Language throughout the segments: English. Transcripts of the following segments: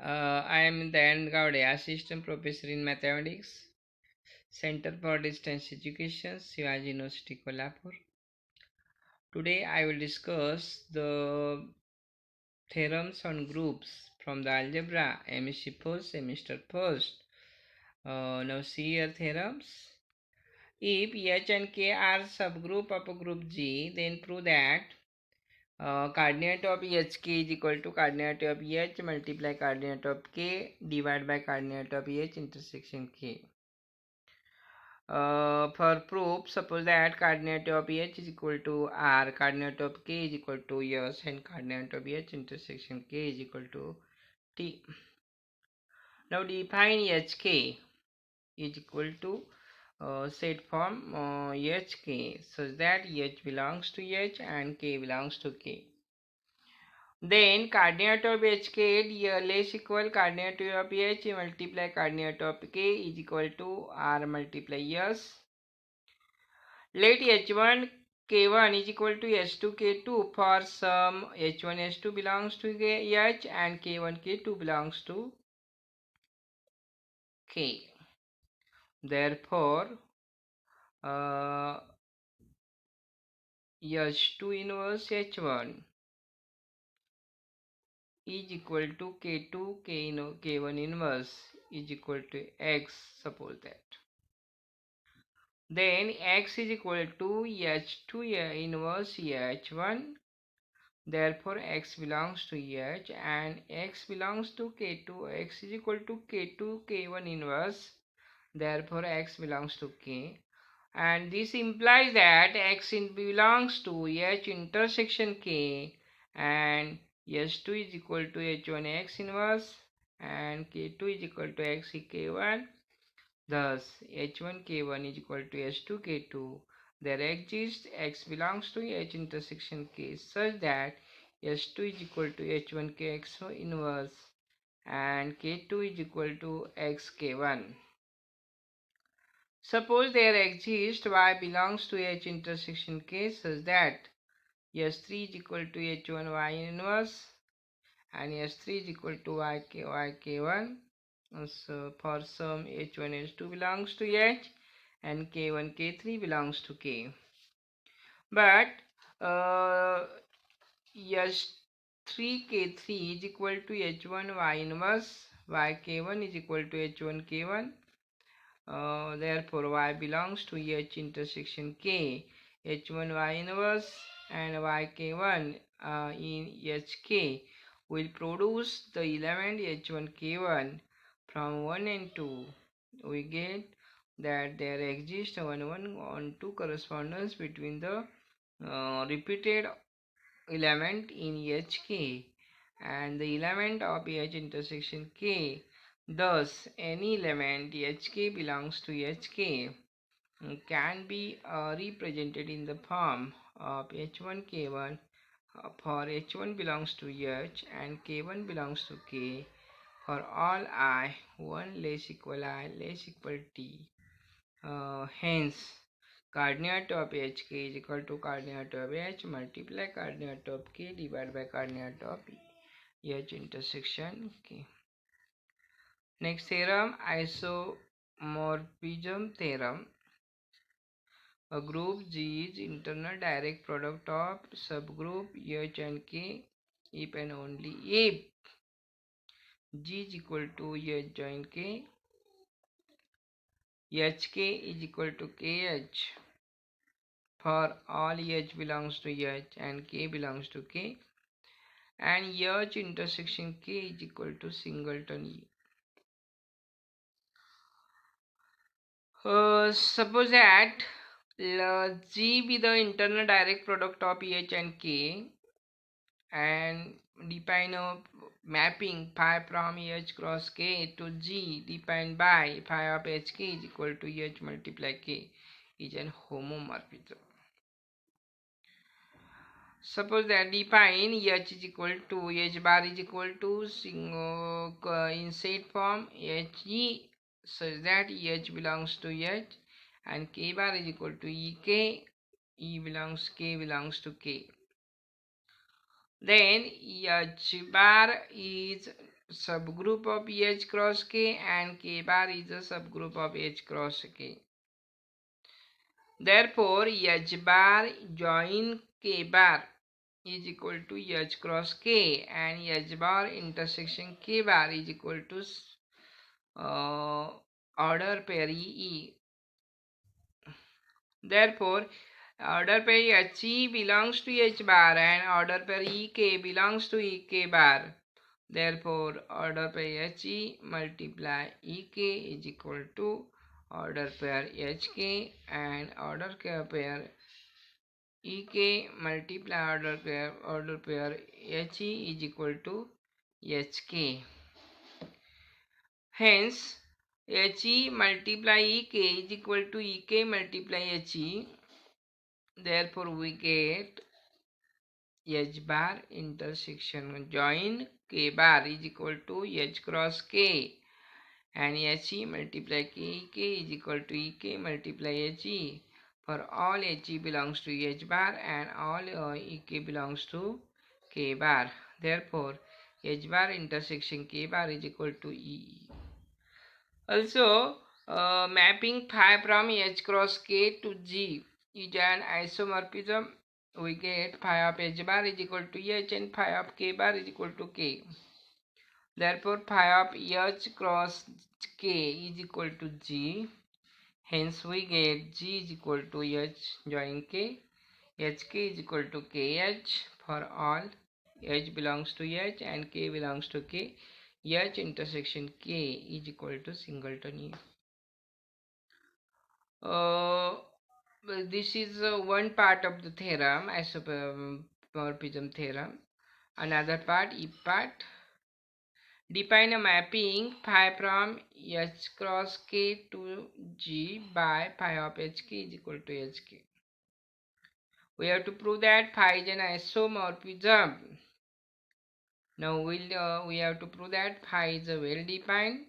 I am Dayan Gowde, Assistant Professor in Mathematics, Center for Distance Education, Shivaji University, Kolhapur. Today I will discuss the theorems on groups from the algebra MSc first semester first. Now see your theorems. If H and K are subgroup of a group G, then prove that coordinate of HK is equal to coordinate of H multiply coordinate of K divided by coordinate of H intersection K. For proof, suppose that coordinate of H is equal to R, coordinate of K is equal to S, and coordinate of H intersection K is equal to T. Now define HK is equal to set form HK such that H belongs to H and K belongs to K. Then coordinate of HK less equal coordinate of H multiply coordinate of K is equal to R multiply S. Let H1 K1 is equal to H2 K2 for some H1 H2 belongs to H and K1 K2 belongs to K. Therefore, H2 inverse H1 is equal to K2 K1 inverse is equal to X. Suppose that. Then X is equal to H2 inverse H1. Therefore, X belongs to H and X belongs to K2. X is equal to K2 K1 inverse. Therefore, X belongs to K. And this implies that X belongs to H intersection K and H2 is equal to H1 X inverse and K2 is equal to X K1. Thus, H1 K1 is equal to H2 K2. There exists X belongs to H intersection K such that H2 is equal to H1 Kx inverse and K2 is equal to X K1. Suppose there exists Y belongs to H intersection K such that S3 is equal to H1 Y inverse and S3 is equal to Y K1. So for some H1 H2 belongs to H and K1 K3 belongs to K. But S3 K3 is equal to H1 Y inverse, Y K1 is equal to H1 K1. Therefore, Y belongs to H intersection K. H1 Y inverse and Y K1 in HK will produce the element H1 K1 from 1 and 2. We get that there exists 1 1 on 2 correspondence between the repeated element in HK and the element of H intersection K. Thus, any element HK belongs to HK can be represented in the form of H1 K1 for H1 belongs to H and K1 belongs to K for all I 1 less equal I less equal T. Hence, coordinate of HK is equal to coordinate of H multiply coordinate of K divided by coordinate of H intersection K. Next theorem, isomorphism theorem. A group G is internal direct product of subgroup H and K if and only if G is equal to H join K, HK is equal to KH for all H belongs to H and K belongs to K, and H intersection K is equal to singleton E. Suppose that G be the internal direct product of H and K and define a mapping phi from H cross K to G defined by phi of HK is equal to H multiply K is an homomorphism. Suppose that define H is equal to H bar is equal to in set form HE such that H belongs to H and K bar is equal to EK, K belongs to K. Then H bar is subgroup of H cross K and K bar is a subgroup of H cross K. Therefore, H bar join K bar is equal to H cross K and H bar intersection K bar is equal to order pair E. Therefore, order pair HE belongs to H bar and order pair EK belongs to EK bar. Therefore, order pair HE multiply EK is equal to order pair HK and order pair EK multiply order pair HE is equal to HK. Hence, HE multiply EK is equal to EK multiply HE. Therefore, we get H bar intersection join K bar is equal to H cross K and HE multiply KK is equal to EK multiply HE for all HE belongs to H bar and all EK belongs to K bar. Therefore, H bar intersection K bar is equal to E. Also, mapping phi from H cross K to G is an isomorphism. We get phi of H bar is equal to H and phi of K bar is equal to K. Therefore, phi of H cross K is equal to G. Hence, we get G is equal to H join K. HK is equal to KH for all H belongs to H and K belongs to K. H intersection K is equal to singleton. This is one part of the theorem, isomorphism theorem. Another part, if part. Define a mapping phi from H cross K to G by phi of HK is equal to HK. We have to prove that phi is an isomorphism. Now we have to prove that phi is a well-defined.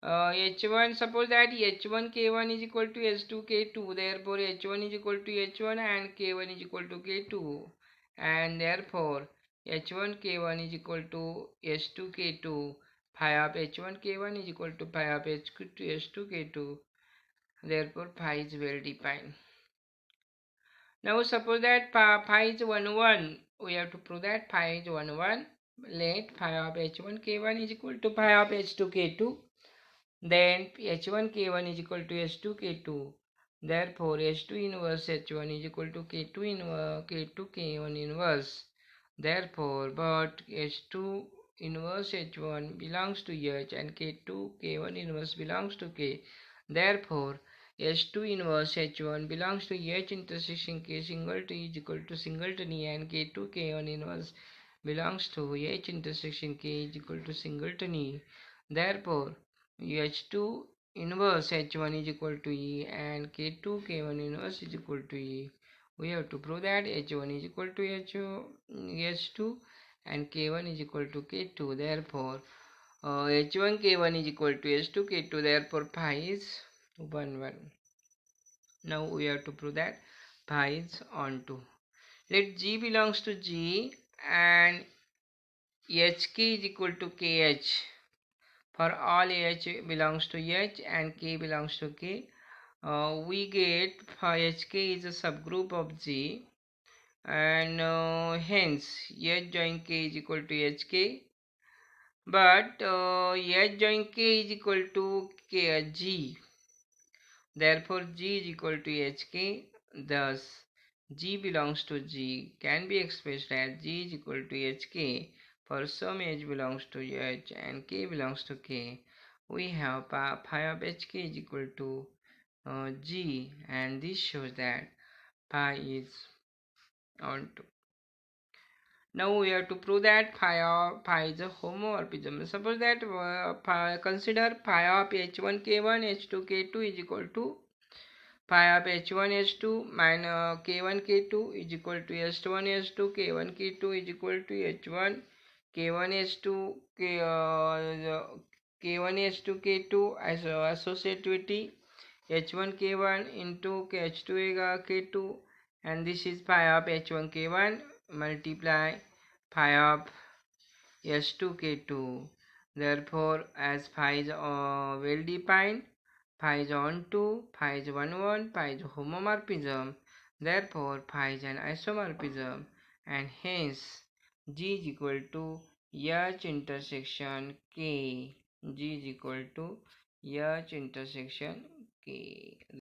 H1, suppose that H1 K1 is equal to H2 K2. Therefore, H1 is equal to H1 and K1 is equal to K2. And therefore, H1 K1 is equal to H2 K2. Phi of H1 K1 is equal to phi of H2 K2. Therefore, phi is well defined. Now, suppose that phi is 1 1. We have to prove that phi is 1 1. Let phi of H1 K1 is equal to phi of H2 K2. Then H1 K1 is equal to H2 K2. Therefore, H2 inverse H1 is equal to K2 inverse K2 K1 inverse. Therefore, but H2 inverse H1 belongs to H and K2 K1 inverse belongs to K. Therefore, H2 inverse H1 belongs to H intersection K singleton is equal to singleton E and K2 K1 inverse belongs to H intersection K is equal to singleton E. Therefore, H2 inverse H1 is equal to E and K2 K1 inverse is equal to E. We have to prove that H1 is equal to H2 and K1 is equal to K2. Therefore, H1 K1 is equal to H2 K2. Therefore, phi is 1 1. Now we have to prove that phi is onto. Let G belongs to G and HK is equal to KH. For all H belongs to H and K belongs to K, we get HK is a subgroup of G and hence H join K is equal to HK, but H join K is equal to G. Therefore, G is equal to HK. Thus, G belongs to G can be expressed as G is equal to HK for some H belongs to H and K belongs to K. We have phi of HK is equal to G, and this shows that phi is onto. Now we have to prove that phi is a homomorphism. Suppose that consider phi of H1 K1 H2 K2 is equal to phi of H1 H2 minus K1 K2 is equal to H1 H2 K1 K2 is equal to H1 K1 H2 K1 H2 K2 as associativity H1 K1 into H2 K2, and this is phi of H1 K1 multiply phi of S2 K2. Therefore, as phi is well defined, phi is on 2, phi is 1 1, phi is homomorphism. Therefore, phi is an isomorphism, and hence G is equal to H intersection K. G is equal to H intersection K.